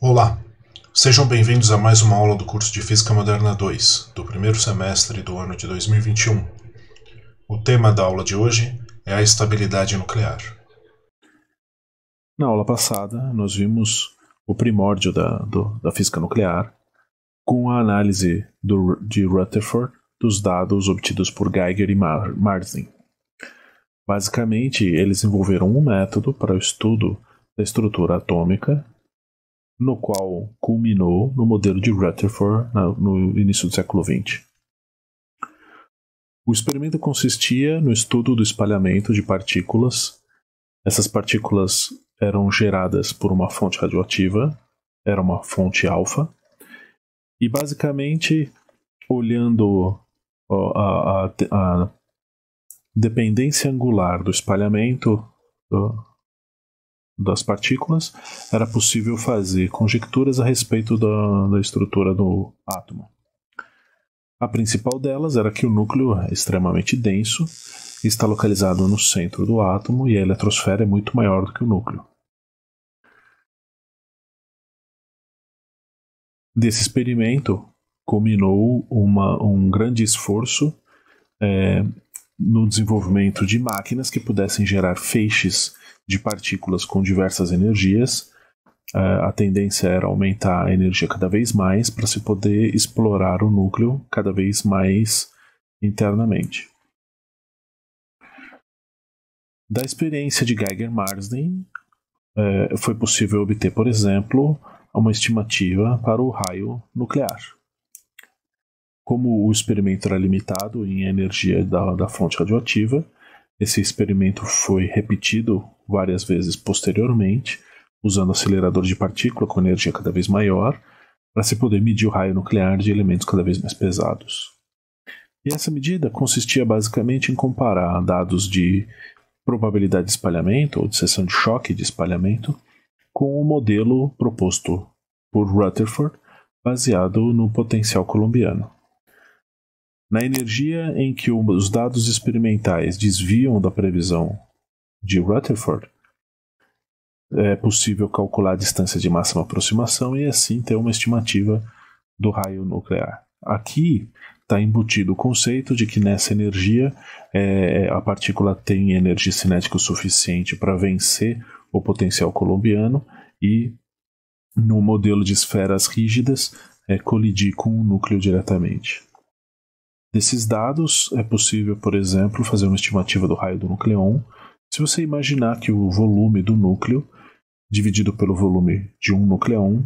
Olá, sejam bem-vindos a mais uma aula do curso de Física Moderna 2, do primeiro semestre do ano de 2021. O tema da aula de hoje é a estabilidade nuclear. Na aula passada, nós vimos o primórdio da física nuclear com a análise de Rutherford dos dados obtidos por Geiger e Marsden. Basicamente, eles desenvolveram um método para o estudo da estrutura atômica, no qual culminou no modelo de Rutherford no início do século XX. O experimento consistia no estudo do espalhamento de partículas. Essas partículas eram geradas por uma fonte radioativa, era uma fonte alfa, e basicamente, olhando a dependência angular do espalhamento das partículas, era possível fazer conjecturas a respeito da estrutura do átomo. A principal delas era que o núcleo é extremamente denso, está localizado no centro do átomo e a eletrosfera é muito maior do que o núcleo. Desse experimento culminou um grande esforço no desenvolvimento de máquinas que pudessem gerar feixes de partículas com diversas energias. A tendência era aumentar a energia cada vez mais para se poder explorar o núcleo cada vez mais internamente. Da experiência de Geiger-Marsden, foi possível obter, por exemplo, uma estimativa para o raio nuclear. Como o experimento era limitado em energia da fonte radioativa, esse experimento foi repetido várias vezes posteriormente, usando acelerador de partícula com energia cada vez maior, para se poder medir o raio nuclear de elementos cada vez mais pesados. E essa medida consistia basicamente em comparar dados de probabilidade de espalhamento, ou de seção de choque de espalhamento, com o modelo proposto por Rutherford, baseado no potencial coulombiano. Na energia em que os dados experimentais desviam da previsão de Rutherford, é possível calcular a distância de máxima aproximação e assim ter uma estimativa do raio nuclear. Aqui está embutido o conceito de que nessa energia a partícula tem energia cinética o suficiente para vencer o potencial coulombiano e, no modelo de esferas rígidas, colidir com o núcleo diretamente. Desses dados, é possível, por exemplo, fazer uma estimativa do raio do nucleon se você imaginar que o volume do núcleo dividido pelo volume de um nucleon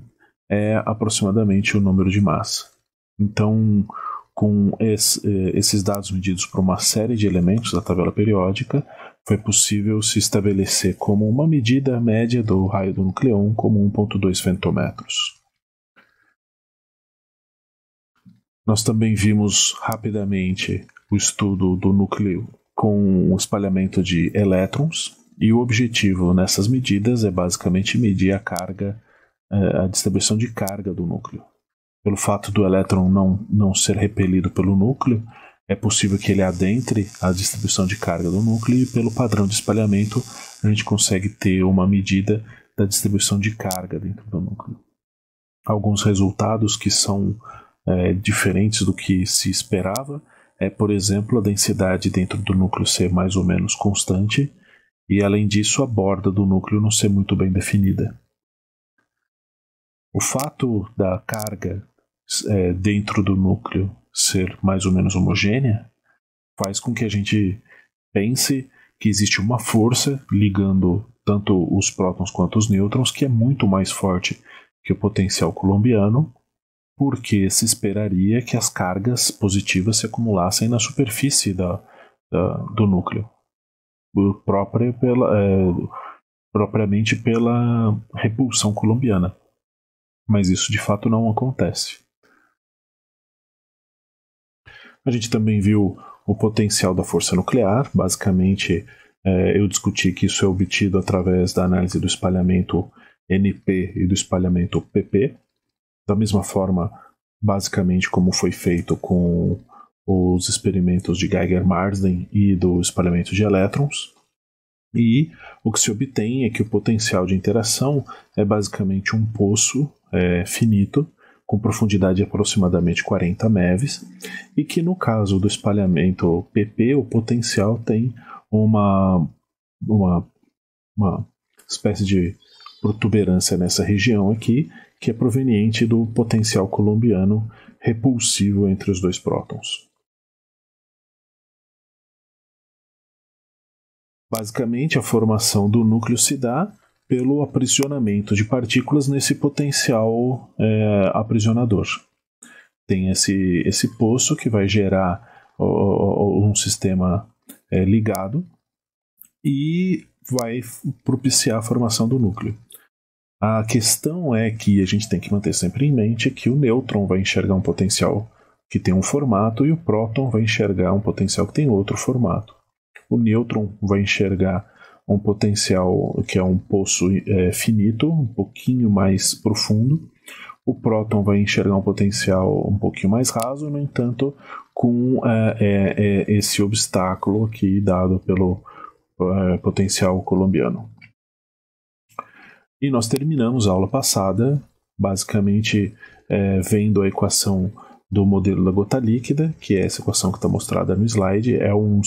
é aproximadamente o número de massa. Então, com esses dados medidos por uma série de elementos da tabela periódica, foi possível se estabelecer como uma medida média do raio do nucleon como 1,2 femtômetros. Nós também vimos rapidamente o estudo do núcleo com o espalhamento de elétrons, e o objetivo nessas medidas é basicamente medir a carga, a distribuição de carga do núcleo. Pelo fato do elétron não ser repelido pelo núcleo, é possível que ele adentre a distribuição de carga do núcleo e pelo padrão de espalhamento a gente consegue ter uma medida da distribuição de carga dentro do núcleo. Alguns resultados que são diferentes do que se esperava é, por exemplo, a densidade dentro do núcleo ser mais ou menos constante e, além disso, a borda do núcleo não ser muito bem definida. O fato da carga dentro do núcleo ser mais ou menos homogênea faz com que a gente pense que existe uma força ligando tanto os prótons quanto os nêutrons que é muito mais forte que o potencial coulombiano, porque se esperaria que as cargas positivas se acumulassem na superfície do núcleo, propriamente pela repulsão coulombiana. Mas isso de fato não acontece. A gente também viu o potencial da força nuclear. Basicamente, eu discuti que isso é obtido através da análise do espalhamento NP e do espalhamento PP. Da mesma forma, basicamente, como foi feito com os experimentos de Geiger-Marsden e do espalhamento de elétrons. E o que se obtém é que o potencial de interação é basicamente um poço finito, com profundidade de aproximadamente 40 MeVs, e que no caso do espalhamento PP, o potencial tem uma espécie de protuberância nessa região aqui, que é proveniente do potencial coulombiano repulsivo entre os dois prótons. Basicamente, a formação do núcleo se dá pelo aprisionamento de partículas nesse potencial aprisionador. Tem esse poço que vai gerar um sistema ligado e vai propiciar a formação do núcleo. A questão é que a gente tem que manter sempre em mente que o nêutron vai enxergar um potencial que tem um formato e o próton vai enxergar um potencial que tem outro formato. O nêutron vai enxergar um potencial que é um poço finito, um pouquinho mais profundo. O próton vai enxergar um potencial um pouquinho mais raso, no entanto, com esse obstáculo aqui dado pelo potencial coulombiano. E nós terminamos a aula passada, basicamente vendo a equação do modelo da gota líquida, que é essa equação que está mostrada no slide. É um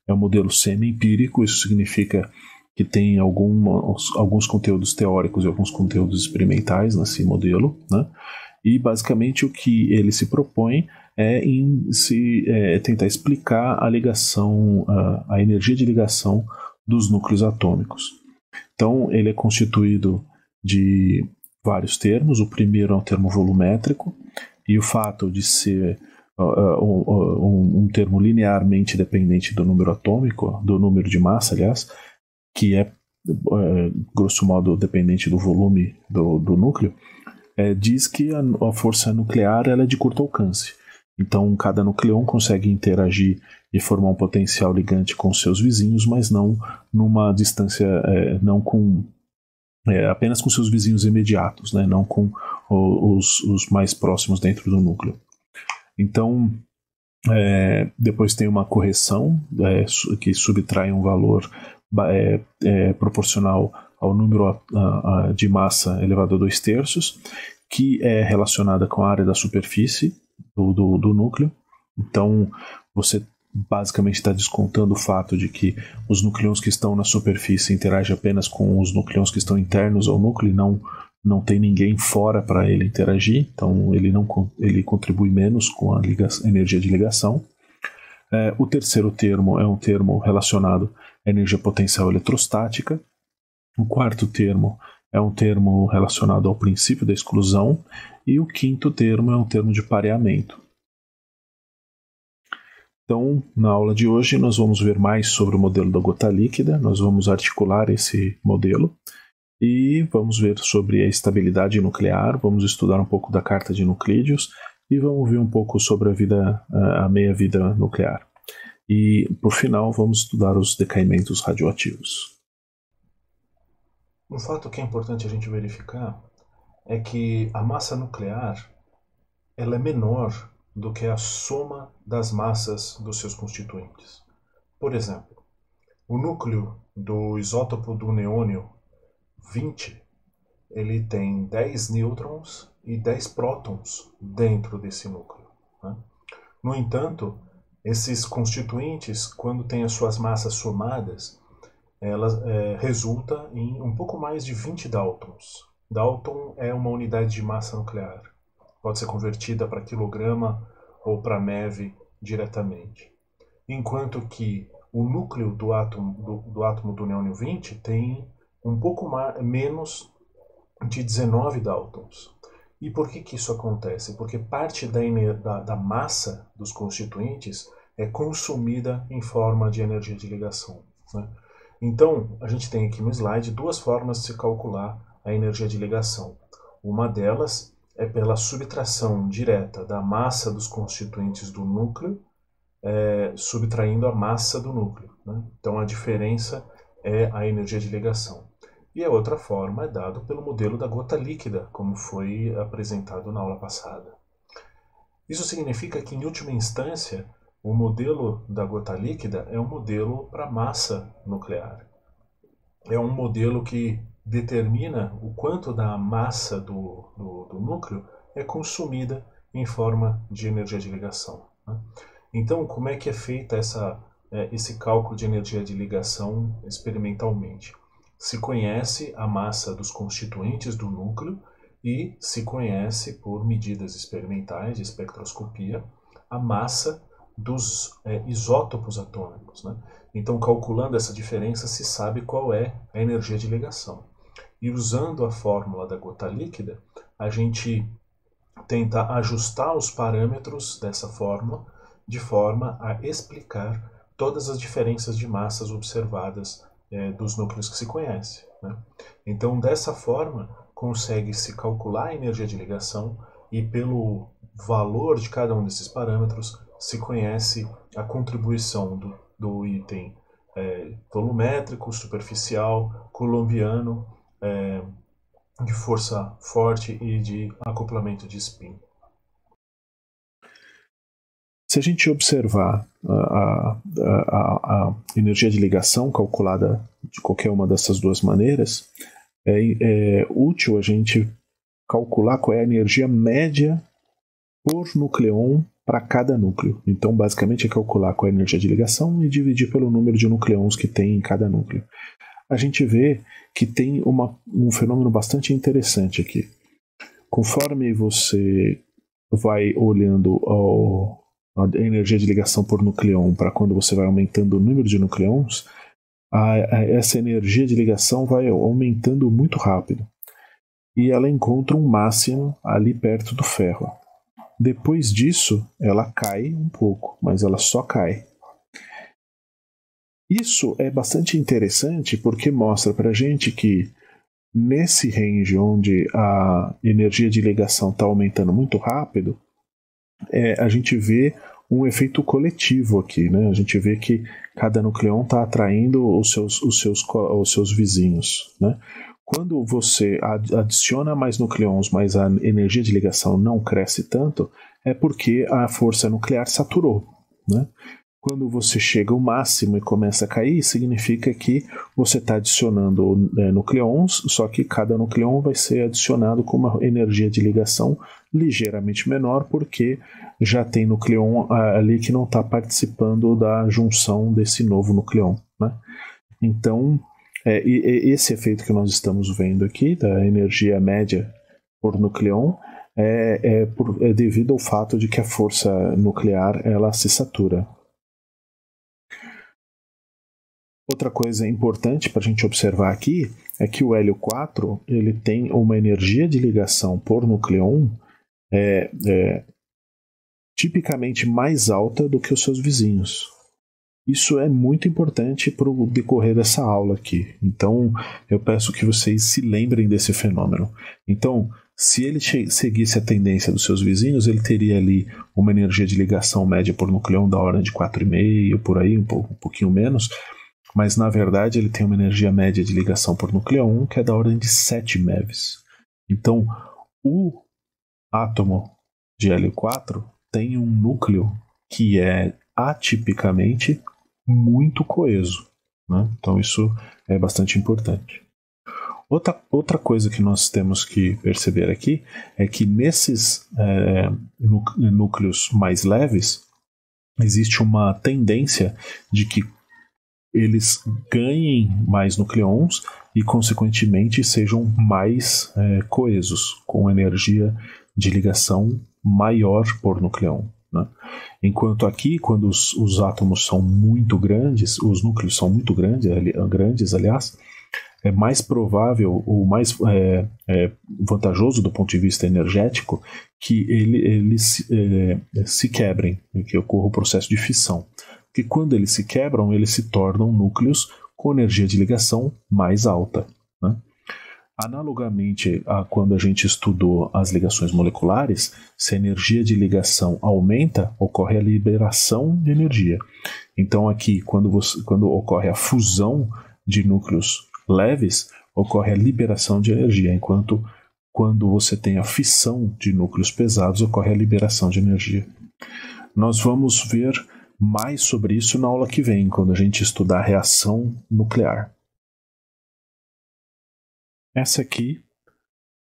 modelo semi-empírico, isso significa que tem alguns conteúdos teóricos e alguns conteúdos experimentais nesse modelo, né? E basicamente o que ele se propõe é tentar explicar a ligação, a energia de ligação dos núcleos atômicos. Então ele é constituído de vários termos. O primeiro é um termo volumétrico, e o fato de ser um termo linearmente dependente do número atômico, do número de massa, aliás, que é grosso modo dependente do volume do núcleo, diz que a força nuclear ela é de curto alcance. Então cada nucleon consegue interagir e formar um potencial ligante com seus vizinhos, mas não numa distância, apenas com seus vizinhos imediatos, né? Não com os mais próximos dentro do núcleo. Então, depois tem uma correção que subtrai um valor proporcional ao número de massa elevado a 2/3, que é relacionada com a área da superfície do núcleo. Então, você basicamente está descontando o fato de que os nucleons que estão na superfície interagem apenas com os nucleons que estão internos ao núcleo e não tem ninguém fora para ele interagir, então ele contribui menos com a energia de ligação. O terceiro termo é um termo relacionado à energia potencial eletrostática. O quarto termo é um termo relacionado ao princípio da exclusão, e o quinto termo é um termo de pareamento. Então, na aula de hoje, nós vamos ver mais sobre o modelo da gota líquida, nós vamos articular esse modelo e vamos ver sobre a estabilidade nuclear, vamos estudar um pouco da carta de nuclídeos e vamos ver um pouco sobre a meia-vida nuclear. E, por final, vamos estudar os decaimentos radioativos. Um fato que é importante a gente verificar é que a massa nuclear ela é menor do que a soma das massas dos seus constituintes. Por exemplo, o núcleo do isótopo do neônio 20, ele tem 10 nêutrons e 10 prótons dentro desse núcleo, né? No entanto, esses constituintes, quando têm as suas massas somadas, elas resulta em um pouco mais de 20 Daltons. Dalton é uma unidade de massa nuclear. Pode ser convertida para quilograma ou para MeV diretamente. Enquanto que o núcleo do átomo do neônio 20 tem um pouco menos de 19 Daltons. E por que isso acontece? Porque parte da massa dos constituintes é consumida em forma de energia de ligação, né? Então, a gente tem aqui no slide duas formas de se calcular a energia de ligação. Uma delas é pela subtração direta da massa dos constituintes do núcleo, subtraindo a massa do núcleo, né? Então, a diferença é a energia de ligação. E a outra forma é dada pelo modelo da gota líquida, como foi apresentado na aula passada. Isso significa que, em última instância, o modelo da gota líquida é um modelo para massa nuclear. É um modelo que determina o quanto da massa do núcleo é consumida em forma de energia de ligação, né? Então, como é que é feita esse cálculo de energia de ligação experimentalmente? Se conhece a massa dos constituintes do núcleo e se conhece, por medidas experimentais de espectroscopia, a massa dos isótopos atômicos, né? Então, calculando essa diferença, se sabe qual é a energia de ligação. E usando a fórmula da gota líquida, a gente tenta ajustar os parâmetros dessa fórmula de forma a explicar todas as diferenças de massas observadas dos núcleos que se conhece, né? Então, dessa forma, consegue-se calcular a energia de ligação e, pelo valor de cada um desses parâmetros, se conhece a contribuição do item volumétrico, superficial, coulombiano, de força forte e de acoplamento de spin. Se a gente observar a energia de ligação calculada de qualquer uma dessas duas maneiras, é útil a gente calcular qual é a energia média por nucleon para cada núcleo. Então, basicamente, é calcular qual é a energia de ligação e dividir pelo número de nucleons que tem em cada núcleo. A gente vê que tem um fenômeno bastante interessante aqui. Conforme você vai olhando a energia de ligação por nucleon para quando você vai aumentando o número de nucleons, essa energia de ligação vai aumentando muito rápido. E ela encontra um máximo ali perto do ferro. Depois disso, ela cai um pouco, mas ela só cai. Isso é bastante interessante porque mostra para a gente que nesse range onde a energia de ligação está aumentando muito rápido, a gente vê um efeito coletivo aqui, né? A gente vê que cada nucleon está atraindo os seus vizinhos, né? Quando você adiciona mais nucleons, mas a energia de ligação não cresce tanto, é porque a força nuclear saturou, né? Quando você chega ao máximo e começa a cair, significa que você está adicionando nucleons, só que cada nucleon vai ser adicionado com uma energia de ligação ligeiramente menor, porque já tem nucleon ali que não está participando da junção desse novo nucleon, né? Então, esse efeito que nós estamos vendo aqui, da energia média por nucleon, é devido ao fato de que a força nuclear ela se satura. Outra coisa importante para a gente observar aqui é que o hélio 4 ele tem uma energia de ligação por nucleon tipicamente mais alta do que os seus vizinhos. Isso é muito importante para o decorrer dessa aula aqui. Então, eu peço que vocês se lembrem desse fenômeno. Então, se ele seguisse a tendência dos seus vizinhos, ele teria ali uma energia de ligação média por nucleon da ordem de 4,5, por aí, um pouquinho menos. Mas, na verdade, ele tem uma energia média de ligação por nucleon que é da ordem de 7 MeVs. Então, o átomo de hélio 4 tem um núcleo que é atipicamente muito coeso, né? Então, isso é bastante importante. Outra coisa que nós temos que perceber aqui é que nesses núcleos mais leves existe uma tendência de que eles ganhem mais nucleons e, consequentemente, sejam mais coesos, com energia de ligação maior por nucleon, né? Enquanto aqui, quando os átomos são muito grandes, os núcleos são muito grandes, aliás, é mais provável, ou mais vantajoso do ponto de vista energético, que eles se quebrem, que ocorra o processo de fissão. Porque quando eles se quebram, eles se tornam núcleos com energia de ligação mais alta, né? Analogamente a quando a gente estudou as ligações moleculares, se a energia de ligação aumenta, ocorre a liberação de energia. Então aqui, quando ocorre a fusão de núcleos leves, ocorre a liberação de energia, enquanto quando você tem a fissão de núcleos pesados, ocorre a liberação de energia. Nós vamos ver mais sobre isso na aula que vem, quando a gente estudar a reação nuclear. Essa aqui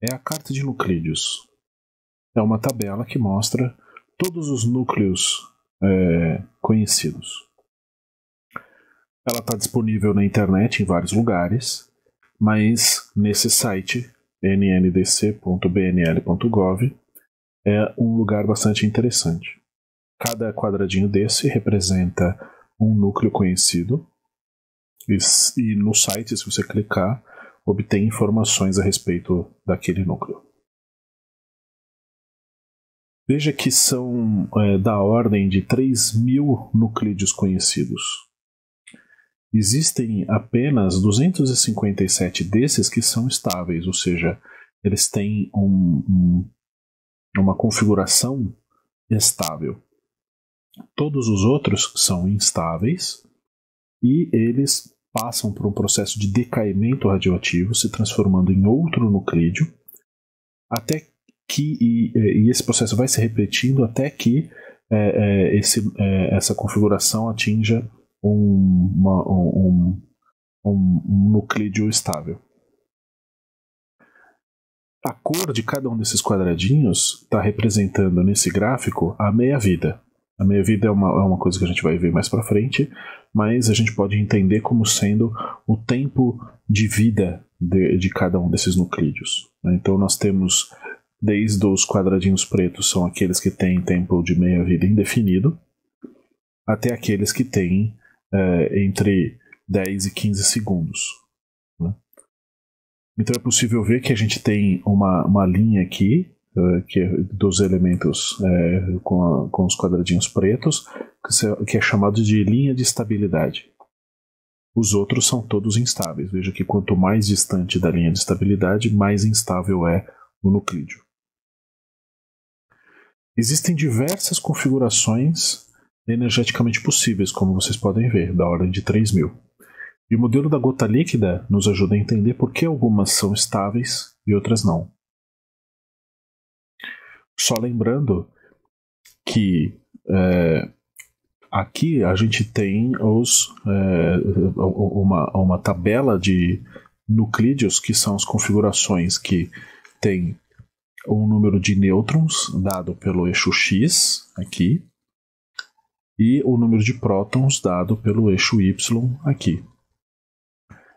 é a carta de nuclídeos. É uma tabela que mostra todos os núcleos conhecidos. Ela está disponível na internet em vários lugares, mas nesse site, nndc.bnl.gov, é um lugar bastante interessante. Cada quadradinho desse representa um núcleo conhecido, e no site, se você clicar, obtém informações a respeito daquele núcleo. Veja que são da ordem de 3.000 nuclídeos conhecidos. Existem apenas 257 desses que são estáveis, ou seja, eles têm uma configuração estável. Todos os outros são instáveis e eles passam por um processo de decaimento radioativo, se transformando em outro nuclídeo, até que esse processo vai se repetindo até que essa configuração atinja um nuclídeo estável. A cor de cada um desses quadradinhos está representando nesse gráfico a meia-vida. A meia-vida é uma coisa que a gente vai ver mais para frente, mas a gente pode entender como sendo o tempo de vida de cada um desses nuclídeos. Então nós temos, desde os quadradinhos pretos, são aqueles que têm tempo de meia-vida indefinido, até aqueles que têm entre 10 e 15 segundos. Né? Então é possível ver que a gente tem uma linha aqui, que é dos elementos com os quadradinhos pretos, que é chamado de linha de estabilidade. Os outros são todos instáveis. Veja que quanto mais distante da linha de estabilidade, mais instável é o nuclídeo. Existem diversas configurações energeticamente possíveis, como vocês podem ver, da ordem de 3.000. E o modelo da gota líquida nos ajuda a entender por que algumas são estáveis e outras não. Só lembrando que aqui a gente tem uma tabela de nuclídeos, que são as configurações que tem um número de nêutrons dado pelo eixo X aqui e o número de prótons dado pelo eixo Y aqui.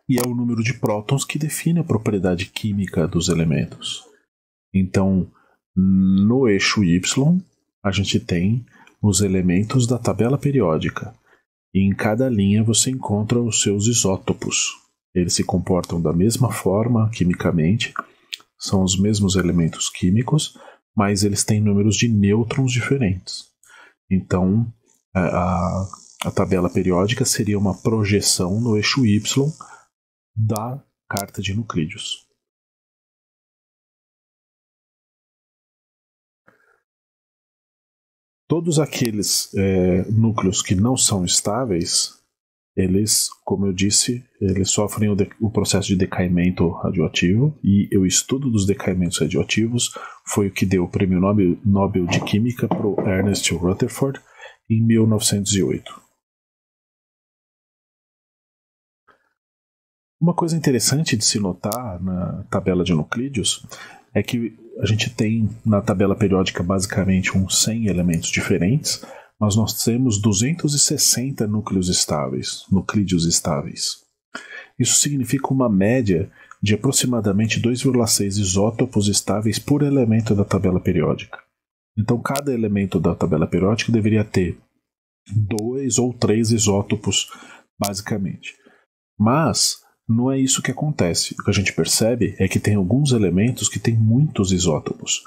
E é o número de prótons que define a propriedade química dos elementos. Então, no eixo Y, a gente tem os elementos da tabela periódica. E em cada linha você encontra os seus isótopos. Eles se comportam da mesma forma quimicamente, são os mesmos elementos químicos, mas eles têm números de nêutrons diferentes. Então, a tabela periódica seria uma projeção no eixo Y da carta de nuclídeos. Todos aqueles núcleos que não são estáveis, eles, como eu disse, eles sofrem o processo de decaimento radioativo, e o estudo dos decaimentos radioativos foi o que deu o Prêmio Nobel de Química para o Ernest Rutherford em 1908. Uma coisa interessante de se notar na tabela de nuclídeos é que a gente tem na tabela periódica basicamente uns 100 elementos diferentes, mas nós temos 260 núcleos estáveis, nuclídeos estáveis. Isso significa uma média de aproximadamente 2,6 isótopos estáveis por elemento da tabela periódica. Então cada elemento da tabela periódica deveria ter 2 ou 3 isótopos, basicamente. Mas não é isso que acontece. O que a gente percebe é que tem alguns elementos que têm muitos isótopos.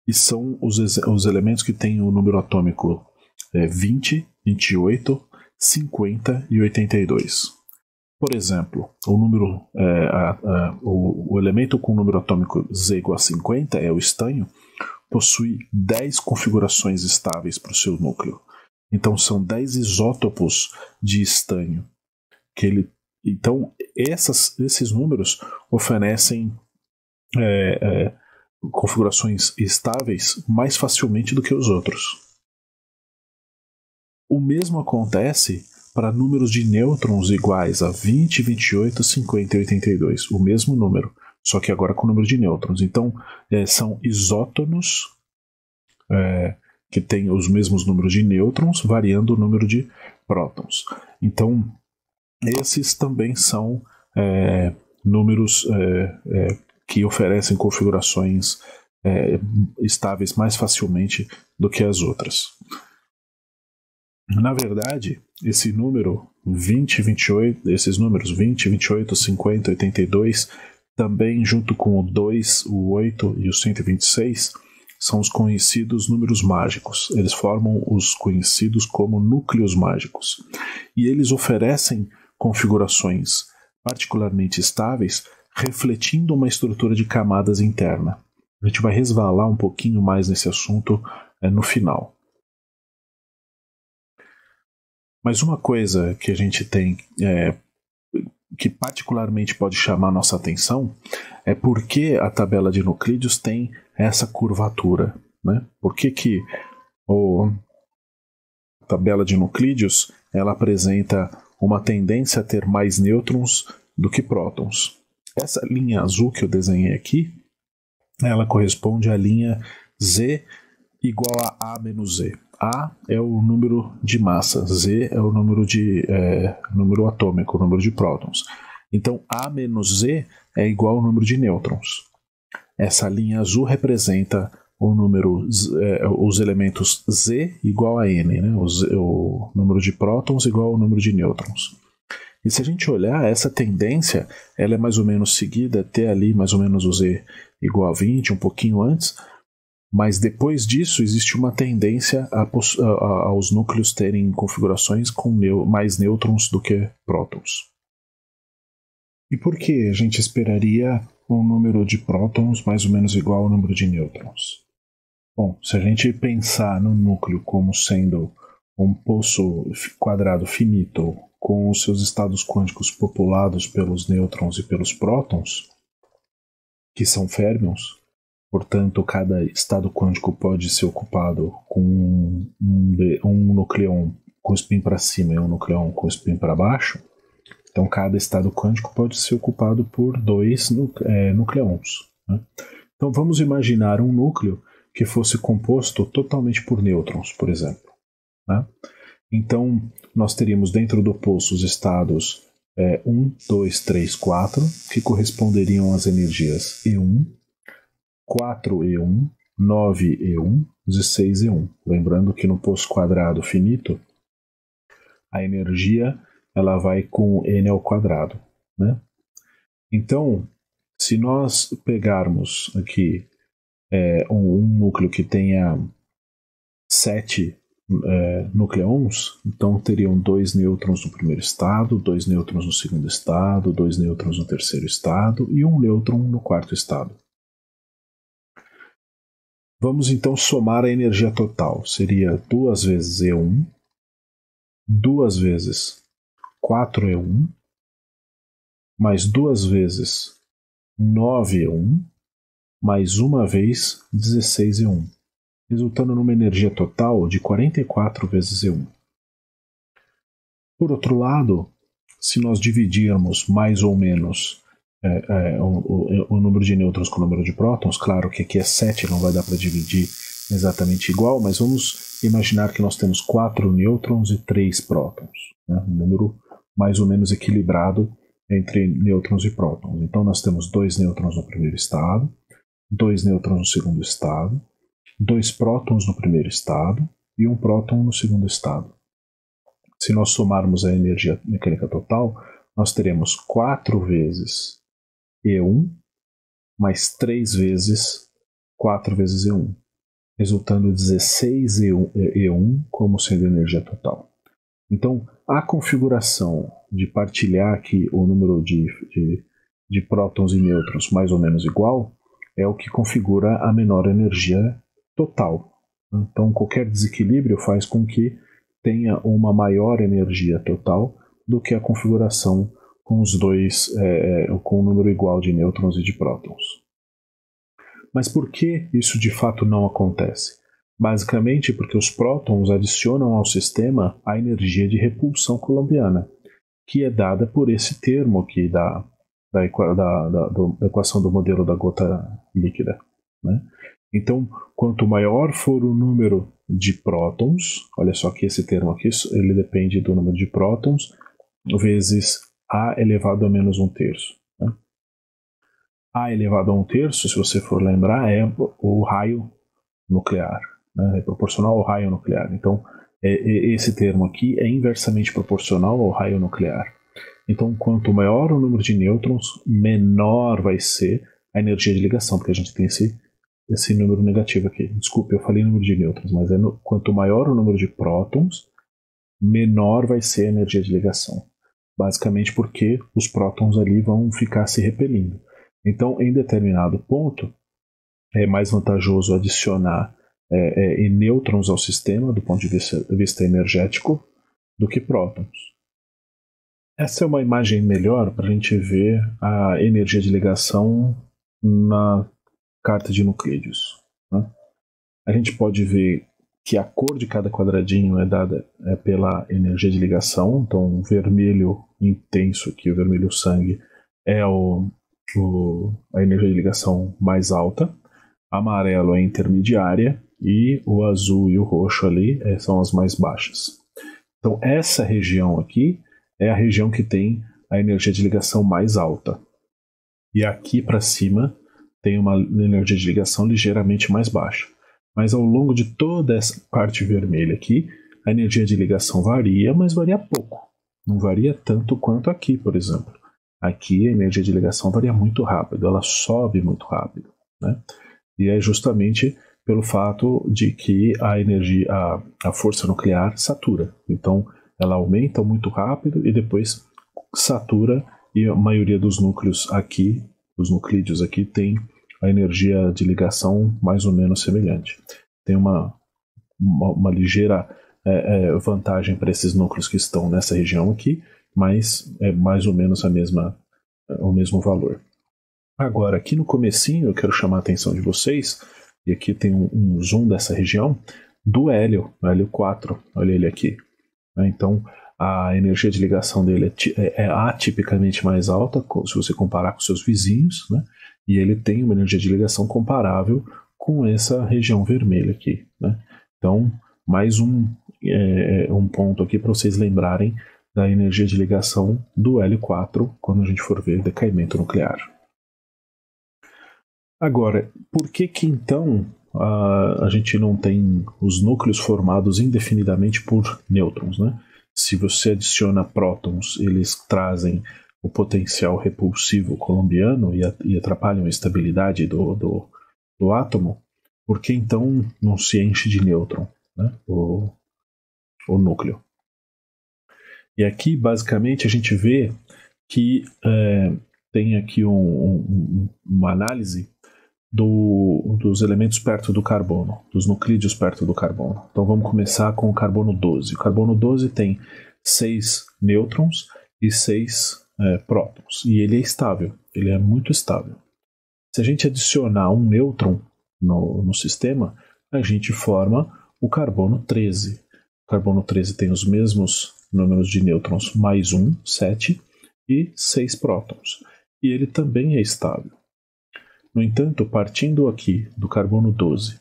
E são os elementos que têm o número atômico 20, 28, 50 e 82. Por exemplo, o elemento com o número atômico Z igual a 50, é o estanho, possui 10 configurações estáveis para o seu núcleo. Então são 10 isótopos de estanho. Então esses números oferecem configurações estáveis mais facilmente do que os outros. O mesmo acontece para números de nêutrons iguais a 20, 28, 50 e 82. O mesmo número. só que agora com o número de nêutrons. Então, são isótonos que têm os mesmos números de nêutrons, variando o número de prótons. Então, esses também são números que oferecem configurações estáveis mais facilmente do que as outras. Na verdade, esse número 20, 28, esses números 20, 28, 50, 82, também junto com o 2, o 8 e o 126, são os conhecidos números mágicos. Eles formam os conhecidos como núcleos mágicos. E eles oferecem configurações particularmente estáveis, refletindo uma estrutura de camadas interna. A gente vai resvalar um pouquinho mais nesse assunto no final. Mas uma coisa que a gente tem que particularmente pode chamar a nossa atenção é por que a tabela de Euclides tem essa curvatura, né? Por que a tabela de Euclides ela apresenta uma tendência a ter mais nêutrons do que prótons? Essa linha azul que eu desenhei aqui, ela corresponde à linha Z igual a menos Z. A é o número de massa, Z é o número número atômico, o número de prótons. Então, A menos Z é igual ao número de nêutrons. Essa linha azul representa o número, os elementos Z igual a N, né? O número de prótons igual ao número de nêutrons. E se a gente olhar, essa tendência ela é mais ou menos seguida até ali, mais ou menos o Z igual a 20, um pouquinho antes, mas depois disso existe uma tendência aos núcleos terem configurações com mais nêutrons do que prótons. E por que a gente esperaria um número de prótons mais ou menos igual ao número de nêutrons? Bom, se a gente pensar no núcleo como sendo um poço quadrado finito com os seus estados quânticos populados pelos nêutrons e pelos prótons, que são férmions, portanto, cada estado quântico pode ser ocupado com um nucleon com spin para cima e um nucleon com spin para baixo. Então, cada estado quântico pode ser ocupado por dois nucleons. Né? Então, vamos imaginar um núcleo que fosse composto totalmente por nêutrons, por exemplo. Né? Então, nós teríamos dentro do poço os estados 1, 2, 3, 4, que corresponderiam às energias E1, 4E1, 9E1, 16E1. Lembrando que no poço quadrado finito, a energia ela vai com N ao quadrado. Né? Então, se nós pegarmos aqui um núcleo que tenha 7 nucleons, então teriam 2 nêutrons no primeiro estado, 2 nêutrons no segundo estado, 2 nêutrons no terceiro estado e 1 nêutron no quarto estado. Vamos então somar a energia total. Seria 2 vezes E1, 2 vezes 4E1, mais 2 vezes 9E1, mais uma vez 16E1, resultando numa energia total de 44 vezes E1. Por outro lado, se nós dividirmos mais ou menos o número de nêutrons com o número de prótons, claro que aqui é 7, não vai dar para dividir exatamente igual, mas vamos imaginar que nós temos 4 nêutrons e 3 prótons, né? Um número mais ou menos equilibrado entre nêutrons e prótons. Então nós temos 2 nêutrons no primeiro estado, 2 nêutrons no segundo estado, 2 prótons no primeiro estado e 1 próton no segundo estado. Se nós somarmos a energia mecânica total, nós teremos 4 vezes E1 mais 3 vezes 4 vezes E1, resultando 16 E1 como sendo energia total. Então, a configuração de partilhar aqui o número de prótons e nêutrons mais ou menos igual é o que configura a menor energia total. Então, qualquer desequilíbrio faz com que tenha uma maior energia total do que a configuração com os dois, com um número igual de nêutrons e de prótons. Mas por que isso de fato não acontece? Basicamente porque os prótons adicionam ao sistema a energia de repulsão coulombiana, que é dada por esse termo aqui da da equação do modelo da gota líquida, né? Então, quanto maior for o número de prótons, olha só que esse termo aqui, ele depende do número de prótons vezes A elevado a menos 1/3. Né? A elevado a 1/3, se você for lembrar, é o raio nuclear, né? É proporcional ao raio nuclear. Então, esse termo aqui é inversamente proporcional ao raio nuclear. Então, quanto maior o número de nêutrons, menor vai ser a energia de ligação, porque a gente tem esse número negativo aqui. Desculpe, eu falei número de nêutrons, mas quanto maior o número de prótons, menor vai ser a energia de ligação. Basicamente porque os prótons ali vão ficar se repelindo. Então, em determinado ponto, é mais vantajoso adicionar nêutrons ao sistema, do ponto de vista energético, do que prótons. Essa é uma imagem melhor para a gente ver a energia de ligação na carta de nuclídeos. Né? A gente pode ver que a cor de cada quadradinho é dada pela energia de ligação. Então, o vermelho intenso aqui, o vermelho sangue, é a energia de ligação mais alta. Amarelo é intermediária e o azul e o roxo ali são as mais baixas. Então, essa região aqui é a região que tem a energia de ligação mais alta. E aqui para cima tem uma energia de ligação ligeiramente mais baixa. Mas ao longo de toda essa parte vermelha aqui, a energia de ligação varia, mas varia pouco. Não varia tanto quanto aqui, por exemplo. Aqui a energia de ligação varia muito rápido, ela sobe muito rápido. Né? E é justamente pelo fato de que a força nuclear satura. Então, ela aumenta muito rápido e depois satura, e a maioria dos núcleos aqui, os nuclídeos aqui, tem a energia de ligação mais ou menos semelhante. Tem uma ligeira vantagem para esses núcleos que estão nessa região aqui, mas é mais ou menos o mesmo valor. Agora, aqui no comecinho, eu quero chamar a atenção de vocês, e aqui tem um zoom dessa região, do hélio, o hélio 4, olha ele aqui. Então, a energia de ligação dele é atipicamente mais alta, se você comparar com seus vizinhos, né? E ele tem uma energia de ligação comparável com essa região vermelha aqui. Né? Então, mais um ponto aqui para vocês lembrarem da energia de ligação do L4 quando a gente for ver decaimento nuclear. Agora, por que então a gente não tem os núcleos formados indefinidamente por nêutrons? Né? Se você adiciona prótons, eles trazem o potencial repulsivo colombiano e atrapalham a estabilidade do átomo, por que então não se enche de nêutron, né? o núcleo? E aqui, basicamente, a gente vê que tem aqui uma análise dos elementos perto do carbono, dos nuclídeos perto do carbono. Então vamos começar com o carbono 12. O carbono 12 tem 6 nêutrons e 6 prótons, e ele é estável, ele é muito estável. Se a gente adicionar um nêutron no sistema, a gente forma o carbono 13. O carbono 13 tem os mesmos números de nêutrons mais 1, 7, e 6 prótons, e ele também é estável. No entanto, partindo aqui do carbono 12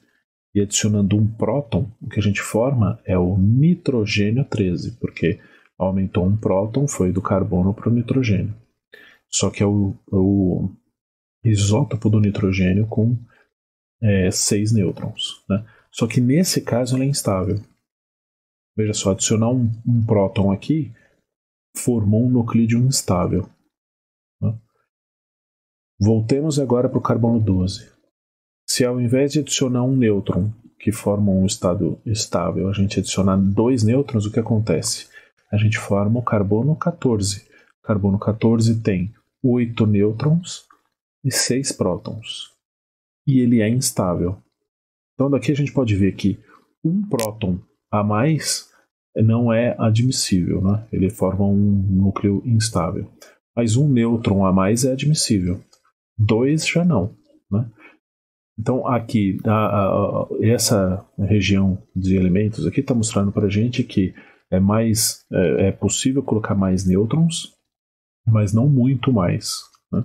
e adicionando um próton, o que a gente forma é o nitrogênio 13, porque aumentou um próton, foi do carbono para o nitrogênio. Só que é o isótopo do nitrogênio com 6 nêutrons. Né? Só que nesse caso ele é instável. Veja só, adicionar um próton aqui formou um nuclídeo instável. Né? Voltemos agora para o carbono 12. Se ao invés de adicionar um nêutron que forma um estado estável, a gente adicionar 2 nêutrons, o que acontece? A gente forma o carbono 14. O carbono 14 tem 8 nêutrons e 6 prótons. E ele é instável. Então daqui a gente pode ver que um próton a mais não é admissível, né? Ele forma um núcleo instável. Mas um nêutron a mais é admissível. 2 já não. Né? Então aqui, essa região de elementos aqui está mostrando para a gente que é possível colocar mais nêutrons, mas não muito mais. né?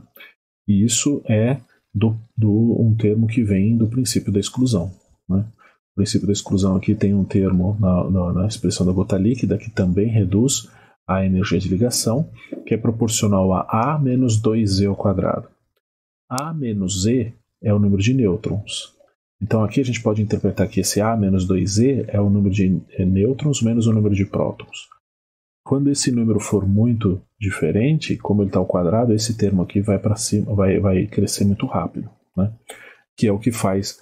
E isso é um termo que vem do princípio da exclusão, né? O princípio da exclusão aqui tem um termo na expressão da gota líquida que também reduz a energia de ligação, que é proporcional a A menos 2Z ao quadrado. A menos Z é o número de nêutrons. Então aqui a gente pode interpretar que esse A menos 2Z é o número de nêutrons menos o número de prótons. Quando esse número for muito diferente, como ele está ao quadrado, esse termo aqui vai para cima, vai crescer muito rápido, né? Que é o que faz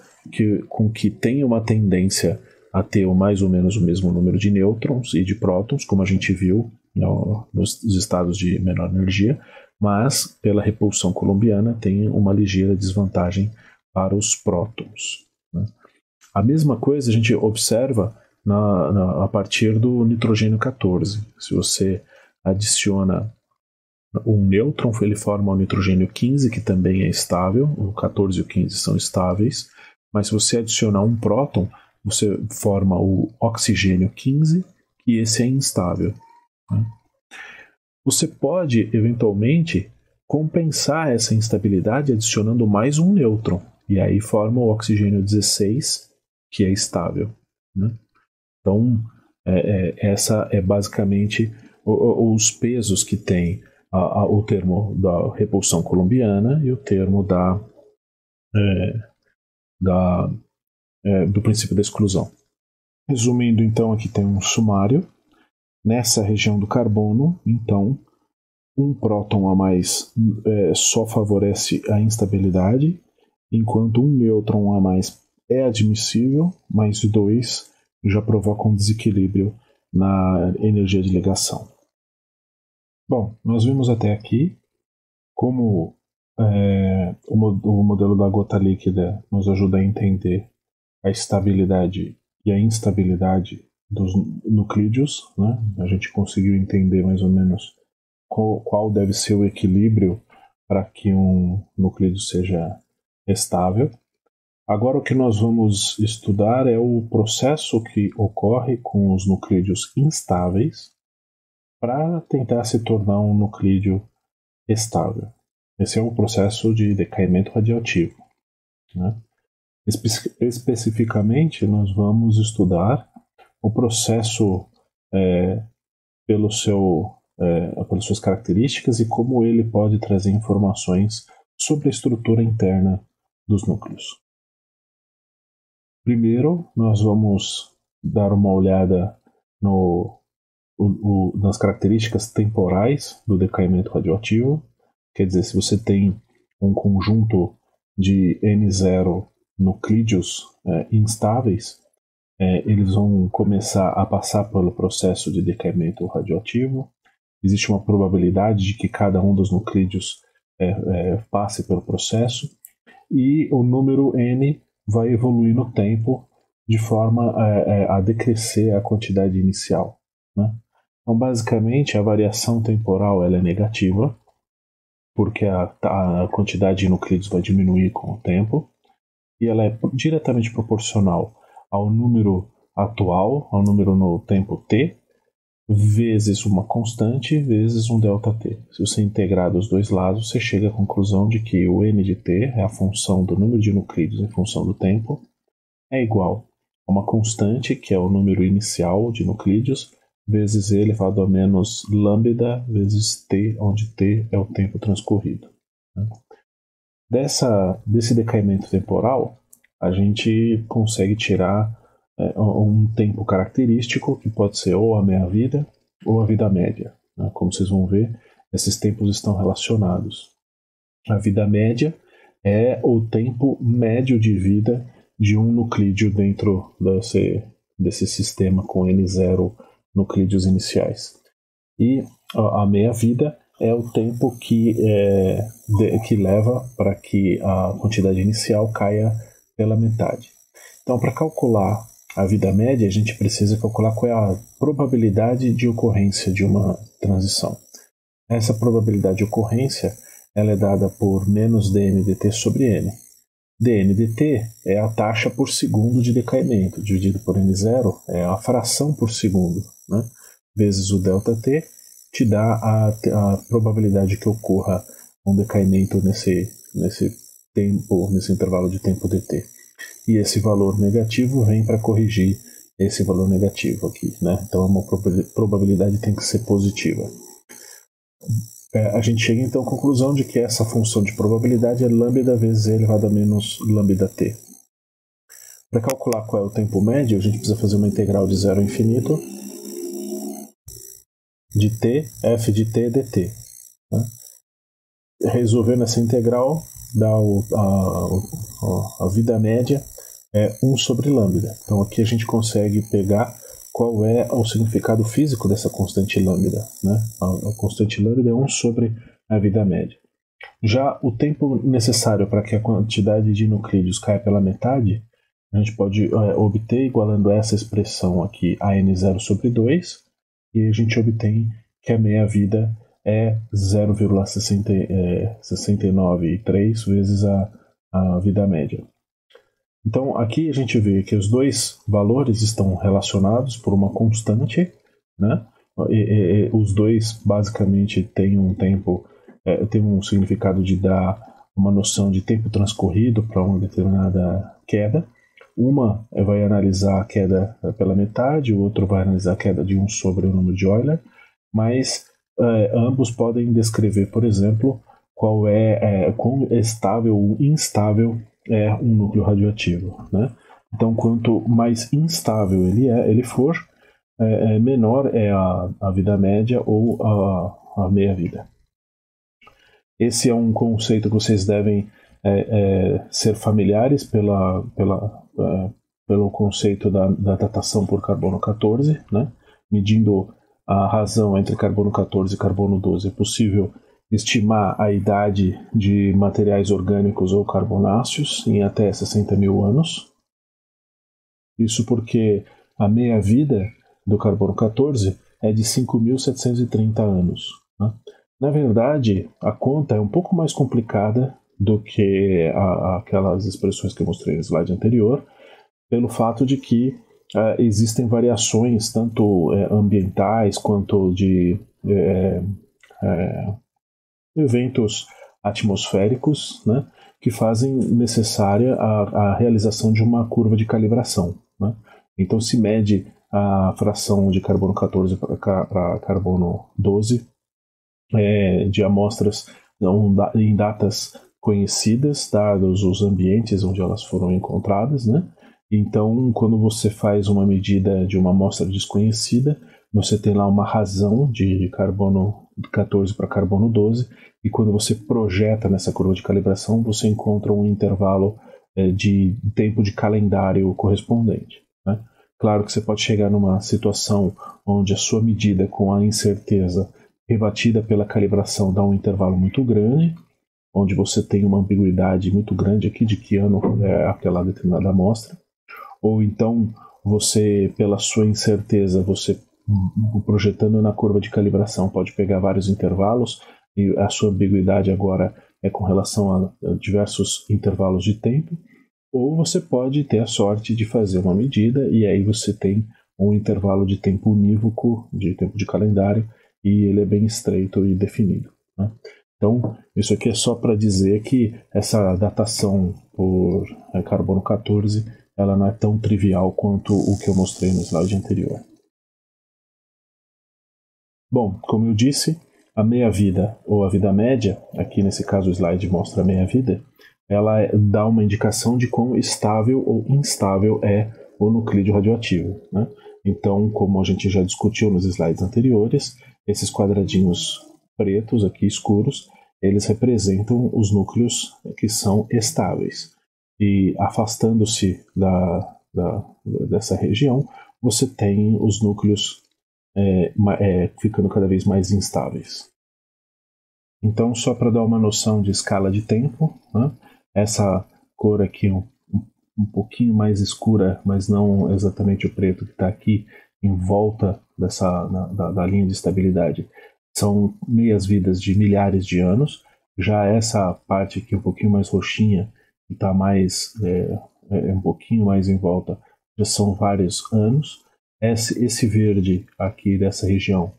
com que tenha uma tendência a ter mais ou menos o mesmo número de nêutrons e de prótons, como a gente viu nos estados de menor energia, mas pela repulsão coulombiana tem uma ligeira desvantagem para os prótons, né? A mesma coisa a gente observa a partir do nitrogênio 14. Se você adiciona um nêutron, ele forma o nitrogênio 15, que também é estável, o 14 e o 15 são estáveis, mas se você adicionar um próton, você forma o oxigênio 15, e esse é instável, né? Você pode, eventualmente, compensar essa instabilidade adicionando mais um nêutron, e aí forma o oxigênio 16, que é estável, né? Então, essa é basicamente os pesos que tem o termo da repulsão coulombiana e o termo do princípio da exclusão. Resumindo, então, aqui tem um sumário. Nessa região do carbono, então, um próton a mais só favorece a instabilidade, enquanto um nêutron a mais é admissível, mais 2 já provoca um desequilíbrio na energia de ligação. Bom, nós vimos até aqui como o modelo da gota líquida nos ajuda a entender a estabilidade e a instabilidade dos nuclídeos, né? A gente conseguiu entender mais ou menos qual deve ser o equilíbrio para que um nuclídeo seja estável. Agora o que nós vamos estudar é o processo que ocorre com os nuclídeos instáveis para tentar se tornar um nuclídeo estável. Esse é o processo de decaimento radioativo, né? Especificamente, nós vamos estudar o processo pelas suas características e como ele pode trazer informações sobre a estrutura interna dos núcleos. Primeiro, nós vamos dar uma olhada nas características temporais do decaimento radioativo. Quer dizer, se você tem um conjunto de N0 nuclídeos instáveis, eles vão começar a passar pelo processo de decaimento radioativo. Existe uma probabilidade de que cada um dos nuclídeos passe pelo processo, e o número N vai evoluir no tempo de forma a decrescer a quantidade inicial, né? Então, basicamente, a variação temporal ela é negativa, porque a quantidade de nuclídeos vai diminuir com o tempo, e ela é diretamente proporcional ao número atual, ao número no tempo t, vezes uma constante, vezes um ΔT. Se você integrar dos dois lados, você chega à conclusão de que o n de t é a função do número de nuclídeos em função do tempo, é igual a uma constante, que é o número inicial de nuclídeos, vezes e elevado a menos lambda vezes t, onde t é o tempo transcorrido, né? Desse decaimento temporal, a gente consegue tirar um tempo característico, que pode ser ou a meia-vida ou a vida média, né? Como vocês vão ver, esses tempos estão relacionados. A vida média é o tempo médio de vida de um nuclídeo dentro desse sistema com N0 nuclídeos iniciais. E a meia-vida é o tempo que leva para que a quantidade inicial caia pela metade. Então, para calcular a vida média, a gente precisa calcular qual é a probabilidade de ocorrência de uma transição. Essa probabilidade de ocorrência ela é dada por menos dn dt sobre n. dn dt é a taxa por segundo de decaimento, dividido por n0 é a fração por segundo, né? Vezes o ΔT te dá a probabilidade que ocorra um decaimento nesse tempo, nesse intervalo de tempo dt. E esse valor negativo vem para corrigir esse valor negativo aqui, né? Então uma probabilidade tem que ser positiva. A gente chega então à conclusão de que essa função de probabilidade é lambda vezes e elevado a menos lambda t. Para calcular qual é o tempo médio, a gente precisa fazer uma integral de 0 a infinito de t, f de t dt. Né? Resolvendo essa integral, dá a vida média é 1 sobre lambda. Então aqui a gente consegue pegar qual é o significado físico dessa constante lambda. Né? A constante lambda é 1 sobre a vida média. Já o tempo necessário para que a quantidade de nucleídeos caia pela metade, a gente pode obter igualando essa expressão aqui a n0 sobre 2, e a gente obtém que a meia-vida é 0,693 vezes a vida média. Então aqui a gente vê que os dois valores estão relacionados por uma constante, né? E os dois basicamente têm um tempo, tem um significado de dar uma noção de tempo transcorrido para uma determinada queda. Uma vai analisar a queda pela metade, o outro vai analisar a queda de 1 sobre o número de Euler, mas ambos podem descrever, por exemplo, quão estável ou instável é um núcleo radioativo. Né? Então, quanto mais instável ele for, menor é a vida média ou a meia-vida. Esse é um conceito que vocês devem ser familiares pelo conceito da datação por carbono 14, né? Medindo a razão entre carbono 14 e carbono 12. É possível estimar a idade de materiais orgânicos ou carbonáceos em até 60 mil anos. Isso porque a meia-vida do carbono 14 é de 5.730 anos. Né? Na verdade, a conta é um pouco mais complicada do que aquelas expressões que eu mostrei no slide anterior, pelo fato de que existem variações tanto ambientais quanto de eventos atmosféricos, né, que fazem necessária a realização de uma curva de calibração. Né? Então se mede a fração de carbono 14 para carbono 12 de amostras em datas conhecidas, dados os ambientes onde elas foram encontradas, né? Então, quando você faz uma medida de uma amostra desconhecida, você tem lá uma razão de carbono 14 para carbono 12, e quando você projeta nessa curva de calibração, você encontra um intervalo de tempo de calendário correspondente. Né? Claro que você pode chegar numa situação onde a sua medida com a incerteza rebatida pela calibração dá um intervalo muito grande, onde você tem uma ambiguidade muito grande aqui de que ano é aquela determinada amostra, ou então você, pela sua incerteza, você projetando na curva de calibração pode pegar vários intervalos e a sua ambiguidade agora é com relação a diversos intervalos de tempo, ou você pode ter a sorte de fazer uma medida e aí você tem um intervalo de tempo unívoco, de tempo de calendário, e ele é bem estreito e definido. Né? Então, isso aqui é só para dizer que essa datação por carbono 14 ela não é tão trivial quanto o que eu mostrei no slide anterior. Bom, como eu disse, a meia-vida ou a vida média, aqui nesse caso o slide mostra a meia-vida, ela dá uma indicação de quão estável ou instável é o nuclídeo radioativo. Né? Então, como a gente já discutiu nos slides anteriores, esses quadradinhos pretos aqui escuros, eles representam os núcleos que são estáveis. E afastando-se dessa região, você tem os núcleos ficando cada vez mais instáveis. Então, só para dar uma noção de escala de tempo, né, essa cor aqui um pouquinho mais escura, mas não exatamente o preto que está aqui em volta da linha de estabilidade, são meias-vidas de milhares de anos. Já essa parte aqui um pouquinho mais roxinha, que está mais um pouquinho mais em volta, já são vários anos. Esse verde aqui dessa região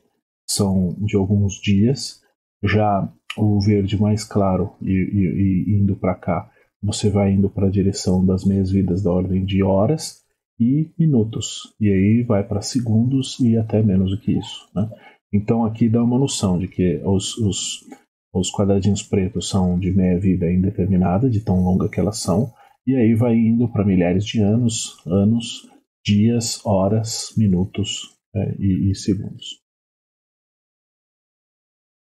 são de alguns dias. Já o verde mais claro e indo para cá, você vai indo para a direção das meias-vidas da ordem de horas e minutos. E aí vai para segundos e até menos do que isso, né? Então aqui dá uma noção de que os quadradinhos pretos são de meia-vida indeterminada, de tão longa que elas são, e aí vai indo para milhares de anos, dias, horas, minutos e segundos.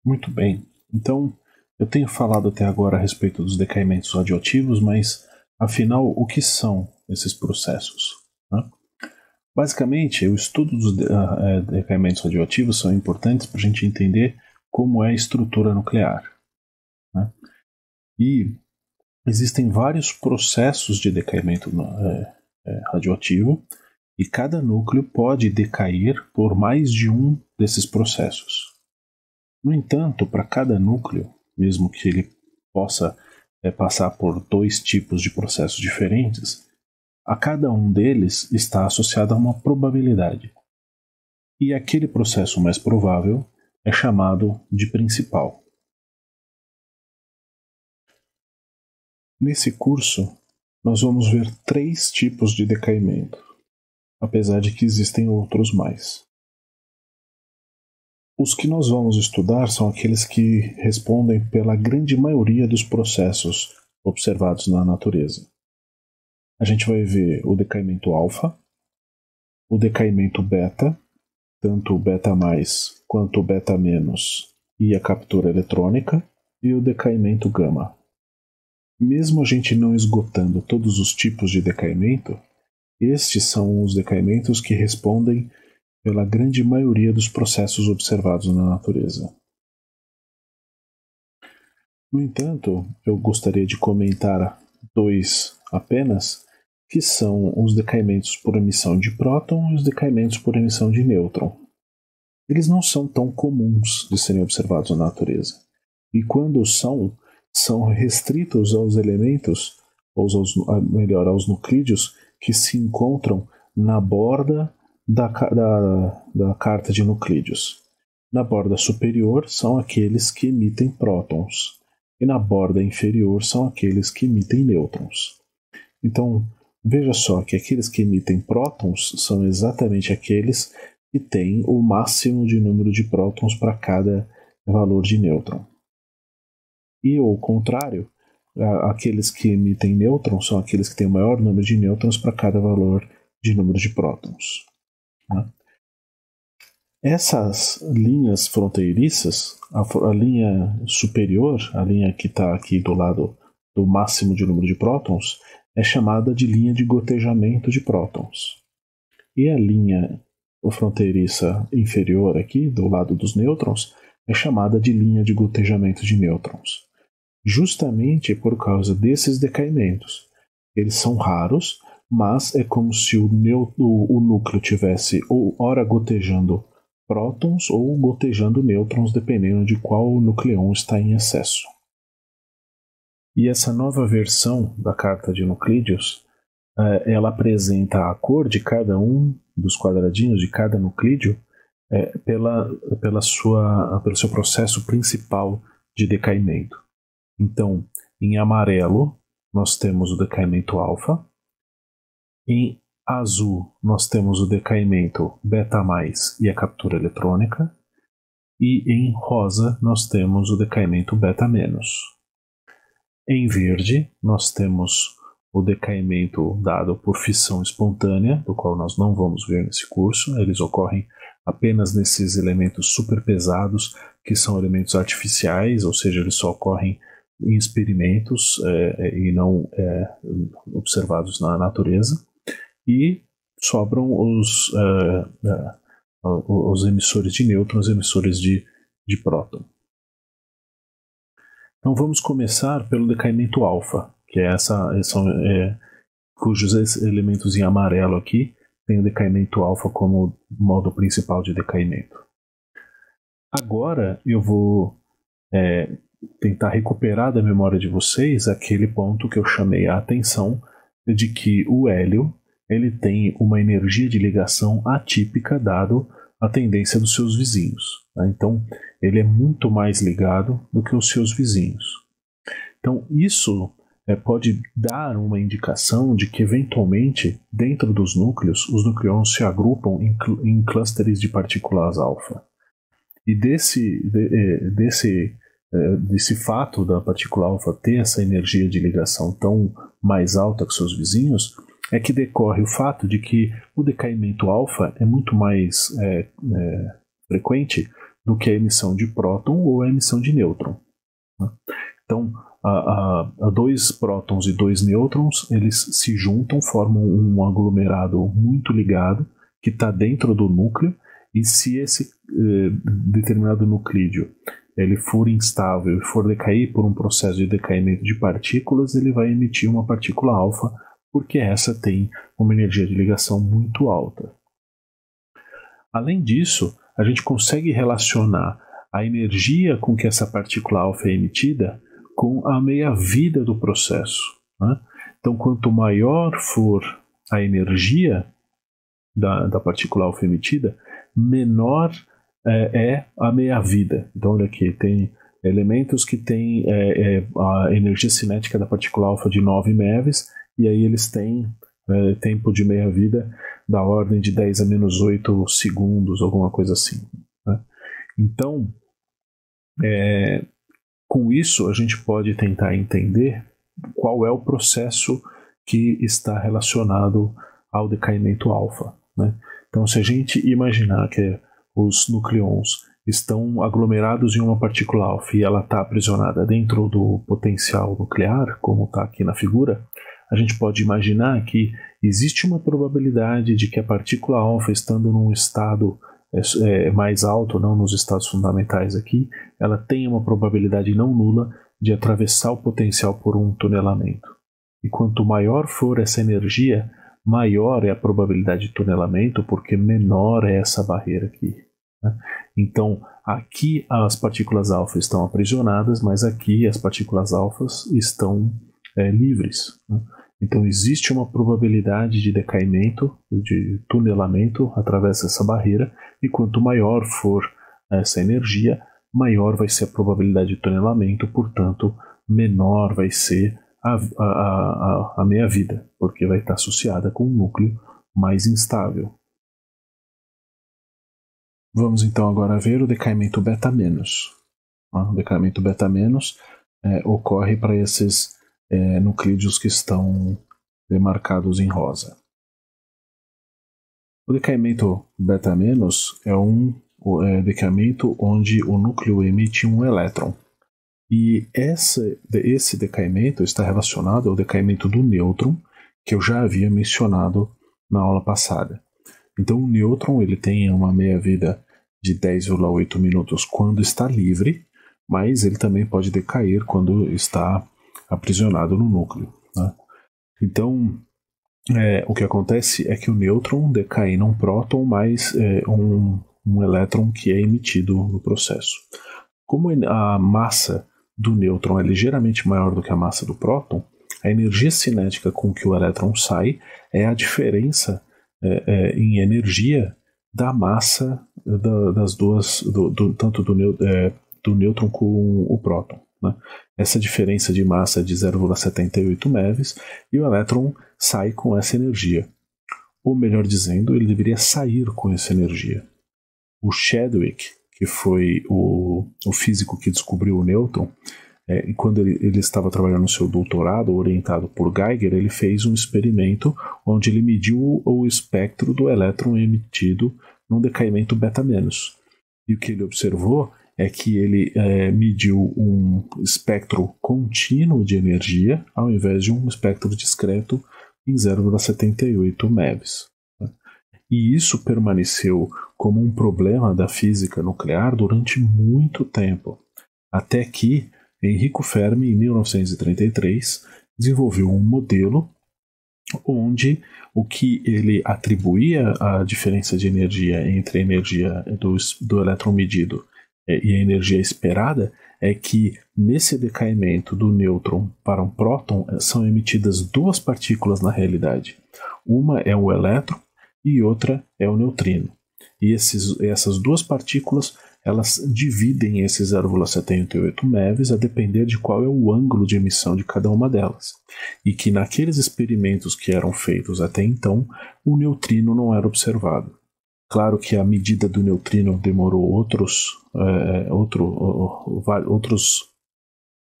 Muito bem. Então, eu tenho falado até agora a respeito dos decaimentos radioativos, mas, afinal, o que são esses processos? Né? Basicamente, o estudo dos decaimentos radioativos são importantes para a gente entender como é a estrutura nuclear. Né? E existem vários processos de decaimento radioativo, e cada núcleo pode decair por mais de um desses processos. No entanto, para cada núcleo, mesmo que ele possa passar por 2 tipos de processos diferentes, a cada um deles está associada a uma probabilidade. E aquele processo mais provável é chamado de principal. Nesse curso, nós vamos ver 3 tipos de decaimento, apesar de que existem outros mais. Os que nós vamos estudar são aqueles que respondem pela grande maioria dos processos observados na natureza. A gente vai ver o decaimento alfa, o decaimento beta, tanto o beta mais quanto o beta menos e a captura eletrônica, e o decaimento gama. Mesmo a gente não esgotando todos os tipos de decaimento, estes são os decaimentos que respondem pela grande maioria dos processos observados na natureza. No entanto, eu gostaria de comentar 2 apenas, que são os decaimentos por emissão de próton e os decaimentos por emissão de nêutron. Eles não são tão comuns de serem observados na natureza, e quando são restritos aos elementos, ou aos nuclídeos, que se encontram na borda da carta de nuclídeos. Na borda superior são aqueles que emitem prótons, e na borda inferior são aqueles que emitem nêutrons. Então, veja só que aqueles que emitem prótons são exatamente aqueles que têm o máximo de número de prótons para cada valor de nêutron. E ao contrário, aqueles que emitem nêutrons são aqueles que têm o maior número de nêutrons para cada valor de número de prótons. Essas linhas fronteiriças, a linha superior, a linha que está aqui do lado do máximo de número de prótons, é chamada de linha de gotejamento de prótons. E a linha fronteiriça inferior aqui, do lado dos nêutrons, é chamada de linha de gotejamento de nêutrons. Justamente por causa desses decaimentos. Eles são raros, mas é como se o núcleo tivesse ou ora gotejando prótons ou gotejando nêutrons, dependendo de qual nucleon está em excesso. E essa nova versão da carta de nuclídeos, ela apresenta a cor de cada um dos quadradinhos de cada nuclídeo pelo seu processo principal de decaimento. Então, em amarelo, nós temos o decaimento alfa. Em azul, nós temos o decaimento beta+, e a captura eletrônica. E em rosa, nós temos o decaimento beta-. Em verde, nós temos o decaimento dado por fissão espontânea, do qual nós não vamos ver nesse curso. Eles ocorrem apenas nesses elementos superpesados, que são elementos artificiais, ou seja, eles só ocorrem em experimentos e não observados na natureza. E sobram os emissores de nêutrons, emissores de próton. Então vamos começar pelo decaimento alfa, que cujos elementos em amarelo aqui tem o decaimento alfa como modo principal de decaimento. Agora eu vou tentar recuperar da memória de vocês aquele ponto que eu chamei a atenção de que o hélio ele tem uma energia de ligação atípica dado a tendência dos seus vizinhos. Tá? Então, ele é muito mais ligado do que os seus vizinhos. Então, isso pode dar uma indicação de que, eventualmente, dentro dos núcleos, os nucleons se agrupam em clusters de partículas alfa. E desse fato da partícula alfa ter essa energia de ligação tão mais alta que seus vizinhos, é que decorre o fato de que o decaimento alfa é muito mais frequente do que a emissão de próton ou a emissão de nêutron. Né? Então, dois prótons e dois nêutrons, eles se juntam, formam um aglomerado muito ligado que está dentro do núcleo, e se esse determinado nuclídeo ele for instável e for decair por um processo de decaimento de partículas, ele vai emitir uma partícula alfa, porque essa tem uma energia de ligação muito alta. Além disso, a gente consegue relacionar a energia com que essa partícula alfa é emitida com a meia-vida do processo. Né? Então, quanto maior for a energia da partícula alfa emitida, menor é a meia-vida. Então, olha aqui, tem elementos que têm a energia cinética da partícula alfa de 9 MeVs, e aí eles têm tempo de meia-vida da ordem de 10 a menos 8 segundos, alguma coisa assim. Né? Então, com isso, a gente pode tentar entender qual é o processo que está relacionado ao decaimento alfa. Né? Então, se a gente imaginar que os nucleons estão aglomerados em uma partícula alfa e ela está aprisionada dentro do potencial nuclear, como está aqui na figura, a gente pode imaginar que existe uma probabilidade de que a partícula alfa, estando num estado mais alto, não nos estados fundamentais aqui, ela tenha uma probabilidade não nula de atravessar o potencial por um tunelamento. E quanto maior for essa energia, maior é a probabilidade de tunelamento, porque menor é essa barreira aqui. Né? Então, aqui as partículas alfa estão aprisionadas, mas aqui as partículas alfas estão livres. Né? Então, existe uma probabilidade de decaimento, de tunelamento através dessa barreira, e quanto maior for essa energia, maior vai ser a probabilidade de tunelamento, portanto, menor vai ser a meia-vida, porque vai estar associada com um núcleo mais instável. Vamos então agora ver o decaimento beta-. O decaimento beta- ocorre para esses nuclídeos que estão demarcados em rosa. O decaimento beta- é um decaimento onde o núcleo emite um elétron. E esse decaimento está relacionado ao decaimento do nêutron, que eu já havia mencionado na aula passada. Então, o nêutron ele tem uma meia-vida de 10,8 minutos quando está livre, mas ele também pode decair quando está aprisionado no núcleo. Né? Então, o que acontece é que o nêutron decai num próton mais um elétron que é emitido no processo. Como a massa do nêutron é ligeiramente maior do que a massa do próton, a energia cinética com que o elétron sai é a diferença em energia da massa das duas, tanto do nêutron com o próton. Né? Essa diferença de massa é de 0,78 MeVs e o elétron sai com essa energia. Ou melhor dizendo, ele deveria sair com essa energia. O Chadwick, que foi o físico que descobriu o nêutron, quando ele estava trabalhando no seu doutorado, orientado por Geiger, ele fez um experimento onde ele mediu o espectro do elétron emitido num decaimento beta-. E o que ele observou é que ele mediu um espectro contínuo de energia ao invés de um espectro discreto em 0,78 MeVs. E isso permaneceu como um problema da física nuclear durante muito tempo, até que Enrico Fermi, em 1933, desenvolveu um modelo onde o que ele atribuía a diferença de energia entre a energia do elétron medido e a energia esperada é que nesse decaimento do nêutron para um próton são emitidas duas partículas na realidade. Uma é o elétron e outra é o neutrino. e essas duas partículas elas dividem esses 0,78 MeVs a depender de qual é o ângulo de emissão de cada uma delas. E que naqueles experimentos que eram feitos até então, o neutrino não era observado. Claro que a medida do neutrino demorou outros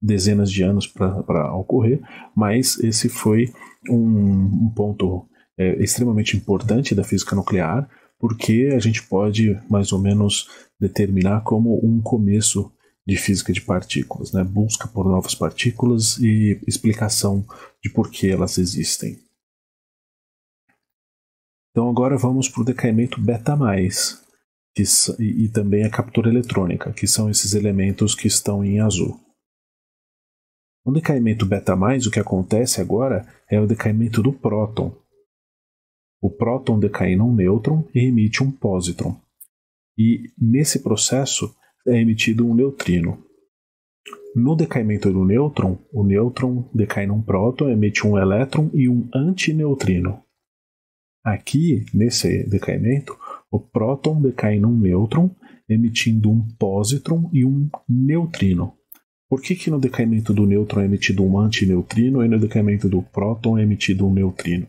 dezenas de anos para ocorrer, mas esse foi um ponto extremamente importante da física nuclear, porque a gente pode mais ou menos determinar como um começo de física de partículas, né? Busca por novas partículas e explicação de por que elas existem. Então agora vamos para o decaimento beta+, e também a captura eletrônica, que são esses elementos que estão em azul. No decaimento beta+, o que acontece agora é o decaimento do próton. O próton decai num nêutron e emite um pósitron. E nesse processo é emitido um neutrino. No decaimento do nêutron, o nêutron decai num próton, emite um elétron e um antineutrino. Aqui, nesse decaimento, o próton decai num nêutron, emitindo um pósitron e um neutrino. Por que no decaimento do nêutron é emitido um antineutrino e no decaimento do próton é emitido um neutrino?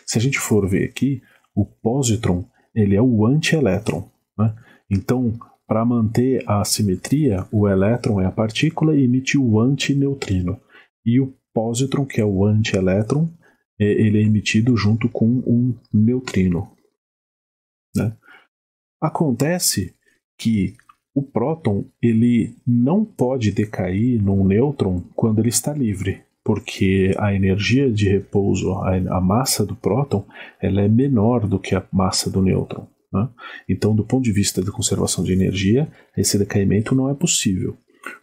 Se a gente for ver aqui, o pósitron ele é o antielétron, né? Então, para manter a simetria, o elétron é a partícula e emite o antineutrino. E o pósitron, que é o antielétron, ele é emitido junto com um neutrino, né? Acontece que o próton ele não pode decair num nêutron quando ele está livre, porque a energia de repouso, a massa do próton, ela é menor do que a massa do nêutron, né? Então, do ponto de vista da conservação de energia, esse decaimento não é possível.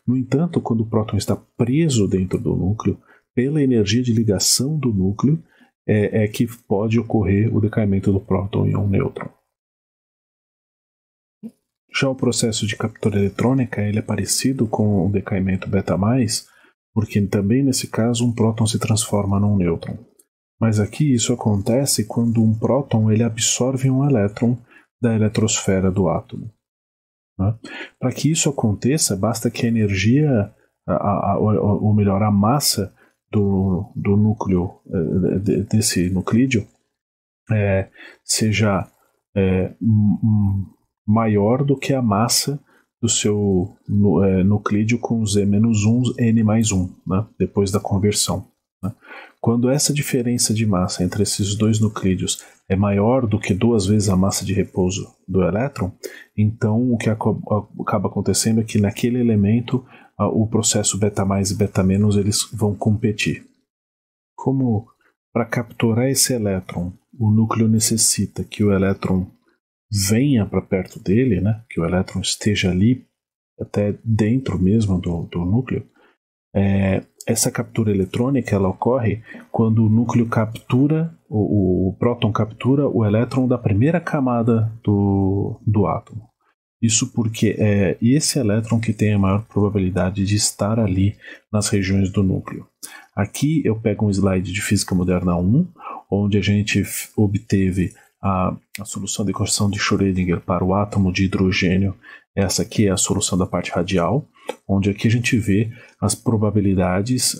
No entanto, quando o próton está preso dentro do núcleo, pela energia de ligação do núcleo, é que pode ocorrer o decaimento do próton em um nêutron. Já o processo de captura eletrônica ele é parecido com o decaimento beta+, porque também nesse caso um próton se transforma num nêutron. Mas aqui isso acontece quando um próton ele absorve um elétron da eletrosfera do átomo, né? Para que isso aconteça, basta que a energia, ou melhor, a massa do núcleo, desse nuclídeo, seja maior do que a massa do seu nuclídeo com Z-1, N mais 1, né, depois da conversão, né? Quando essa diferença de massa entre esses dois nuclídeos é maior do que 2 vezes a massa de repouso do elétron, então o que acaba acontecendo é que naquele elemento o processo beta+ e beta- eles vão competir. Como para capturar esse elétron, o núcleo necessita que o elétron venha para perto dele, né, que o elétron esteja ali, até dentro mesmo do núcleo, essa captura eletrônica ela ocorre quando o núcleo captura, o próton captura o elétron da primeira camada do átomo. Isso porque é esse elétron que tem a maior probabilidade de estar ali nas regiões do núcleo. Aqui eu pego um slide de Física Moderna 1, onde a gente obteve a solução da equação de Schrödinger para o átomo de hidrogênio. Essa aqui é a solução da parte radial, onde aqui a gente vê as probabilidades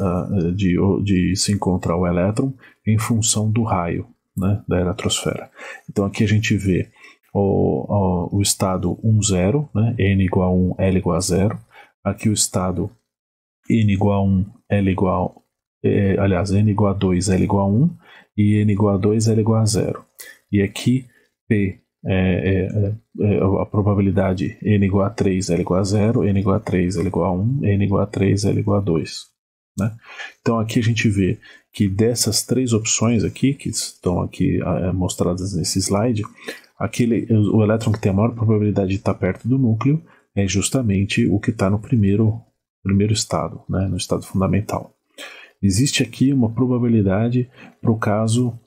de se encontrar o elétron em função do raio, né, da eletrosfera. Então aqui a gente vê o estado 1, 0, né, N igual a 1, L igual a 0. Aqui o estado N igual a 1, L igual N igual a 2, L igual a 1, e N igual a 2, L igual a 0. E aqui P a probabilidade N igual a 3, L igual a 0, N igual a 3, L igual a 1, N igual a 3, L igual a 2. Né? Então aqui a gente vê que dessas 3 opções aqui, que estão aqui mostradas nesse slide, o elétron que tem a maior probabilidade de estar perto do núcleo é justamente o que está no primeiro estado, né, no estado fundamental. Existe aqui uma probabilidade para o caso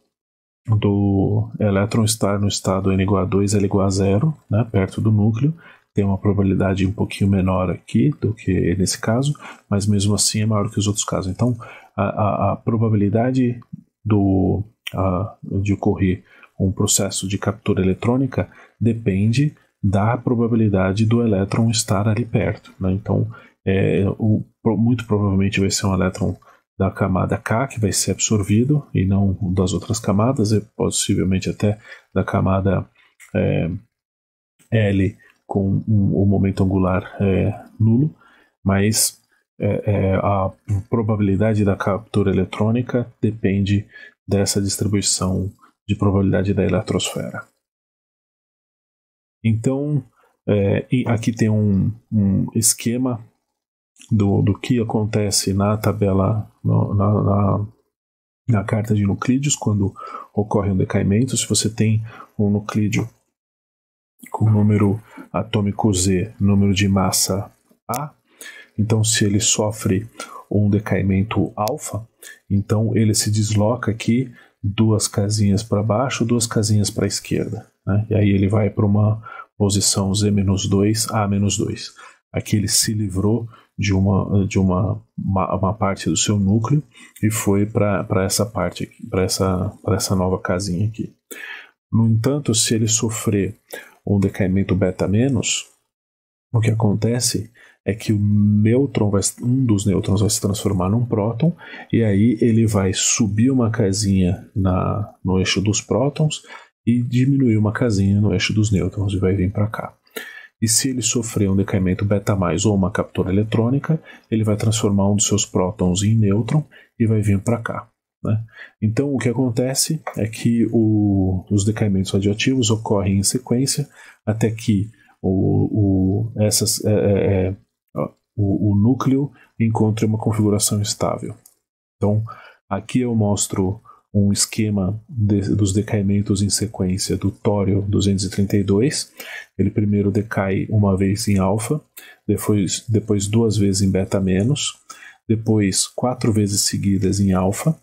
do elétron estar no estado N igual a 2, L igual a 0, né, perto do núcleo. Tem uma probabilidade um pouquinho menor aqui do que nesse caso, mas mesmo assim é maior que os outros casos. Então, a probabilidade de ocorrer um processo de captura eletrônica depende da probabilidade do elétron estar ali perto, né? Então, muito provavelmente vai ser um elétron da camada K que vai ser absorvido e não das outras camadas, e possivelmente até da camada L com o momento angular nulo, mas a probabilidade da captura eletrônica depende dessa distribuição de probabilidade da eletrosfera. Então, aqui tem um esquema do que acontece na tabela, na carta de nuclídeos, quando ocorre um decaimento. Se você tem um nuclídeo com número atômico Z, número de massa A, então se ele sofre um decaimento alfa, então ele se desloca aqui 2 casinhas para baixo, 2 casinhas para a esquerda, né? E aí ele vai para uma posição Z-2, A-2. Aqui ele se livrou de uma parte do seu núcleo e foi para essa parte aqui, para essa nova casinha aqui. No entanto, se ele sofrer um decaimento beta-, o que acontece é que um dos nêutrons vai se transformar num próton, e aí ele vai subir uma casinha no eixo dos prótons e diminuir uma casinha no eixo dos nêutrons e vai vir para cá. E se ele sofrer um decaimento beta+, ou uma captura eletrônica, ele vai transformar um dos seus prótons em nêutron e vai vir para cá, né? Então o que acontece é que os decaimentos radioativos ocorrem em sequência até que o núcleo encontre uma configuração estável. Então aqui eu mostro um esquema dos decaimentos em sequência do tório 232. Ele primeiro decai uma vez em alfa, depois 2 vezes em beta-, depois 4 vezes seguidas em alfa,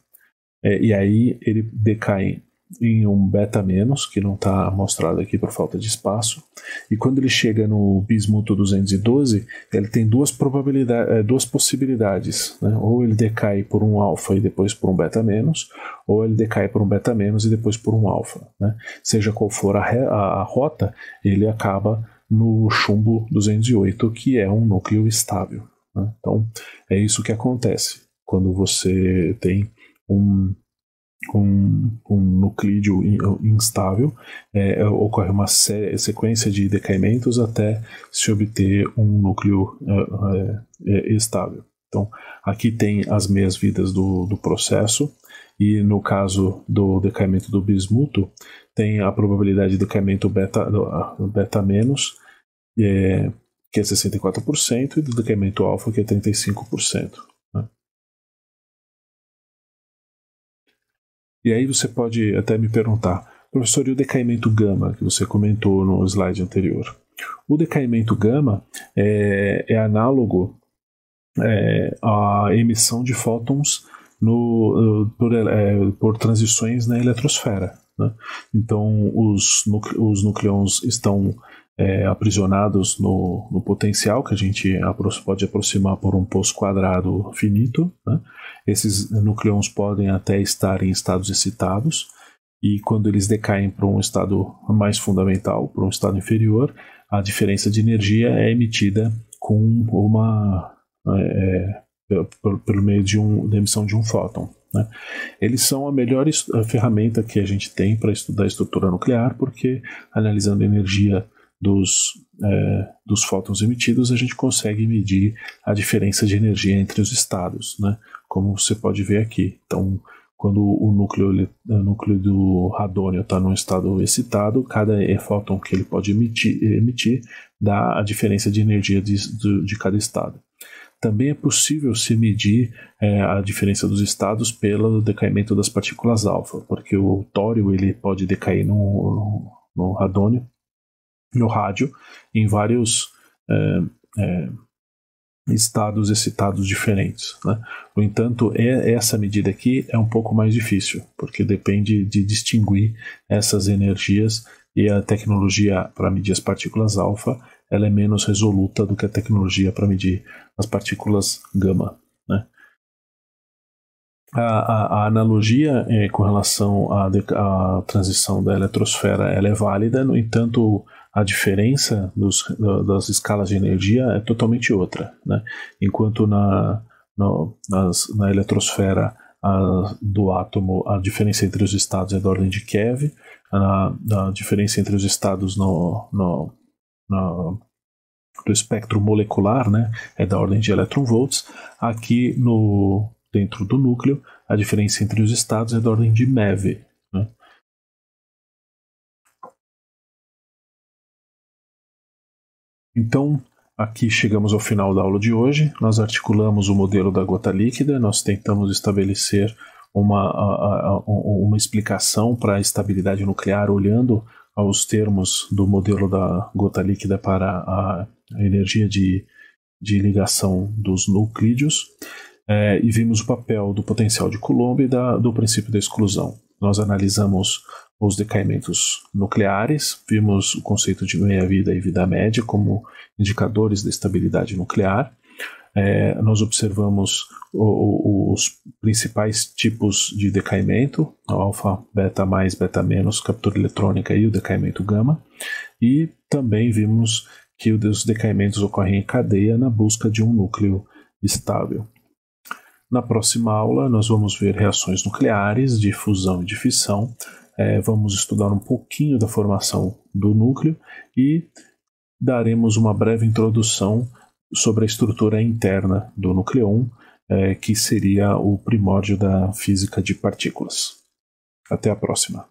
e aí ele decai em um beta-, que não está mostrado aqui por falta de espaço, e quando ele chega no bismuto 212, ele tem duas possibilidades, né? Ou ele decai por um alfa e depois por um beta-, ou ele decai por um beta- e depois por um alfa, né? Seja qual for a rota, ele acaba no chumbo 208, que é um núcleo estável, né? Então é isso que acontece quando você tem um nuclídeo instável. Ocorre uma sequência de decaimentos até se obter um núcleo estável. Então, aqui tem as meias-vidas do processo, e no caso do decaimento do bismuto, tem a probabilidade de decaimento beta-, que é 64%, e do decaimento alfa, que é 35%. E aí você pode até me perguntar, professor, e o decaimento gama, que você comentou no slide anterior? O decaimento gama é análogo à emissão de fótons por transições na eletrosfera, né? Então, os nucleons estão aprisionados no potencial, que a gente pode aproximar por um poço quadrado finito, né? Esses nucleons podem até estar em estados excitados, e quando eles decaem para um estado mais fundamental, para um estado inferior, a diferença de energia é emitida com pelo meio da emissão de um fóton, né? Eles são a melhor ferramenta que a gente tem para estudar a estrutura nuclear, porque analisando a energia dos fótons emitidos, a gente consegue medir a diferença de energia entre os estados, né? Como você pode ver aqui. Então, quando o núcleo do radônio está num estado excitado, cada fóton que ele pode emitir dá a diferença de energia de cada estado. Também é possível se medir a diferença dos estados pelo decaimento das partículas alfa, porque o tório ele pode decair no radônio, no rádio, em vários estados excitados diferentes, né? No entanto, essa medida aqui é um pouco mais difícil, porque depende de distinguir essas energias, e a tecnologia para medir as partículas alfa ela é menos resoluta do que a tecnologia para medir as partículas gama, né? A analogia com relação à transição da eletrosfera ela é válida, no entanto, a diferença das escalas de energia é totalmente outra, né? Enquanto na eletrosfera do átomo a diferença entre os estados é da ordem de keV, a diferença entre os estados do espectro molecular, né, é da ordem de electronvolts. Aqui dentro do núcleo, a diferença entre os estados é da ordem de MeV. Né? Então, aqui chegamos ao final da aula de hoje. Nós articulamos o modelo da gota líquida, nós tentamos estabelecer uma explicação para a estabilidade nuclear olhando aos termos do modelo da gota líquida para a energia de ligação dos nuclídeos. E vimos o papel do potencial de Coulomb e do princípio da exclusão. Nós analisamos os decaimentos nucleares, vimos o conceito de meia-vida e vida média como indicadores da estabilidade nuclear. Nós observamos os principais tipos de decaimento, o alfa, beta mais, beta menos, captura eletrônica e o decaimento gama. E também vimos que os decaimentos ocorrem em cadeia na busca de um núcleo estável. Na próxima aula, nós vamos ver reações nucleares de fusão e de fissão. Vamos estudar um pouquinho da formação do núcleo e daremos uma breve introdução sobre a estrutura interna do nucleon, que seria o primórdio da física de partículas. Até a próxima.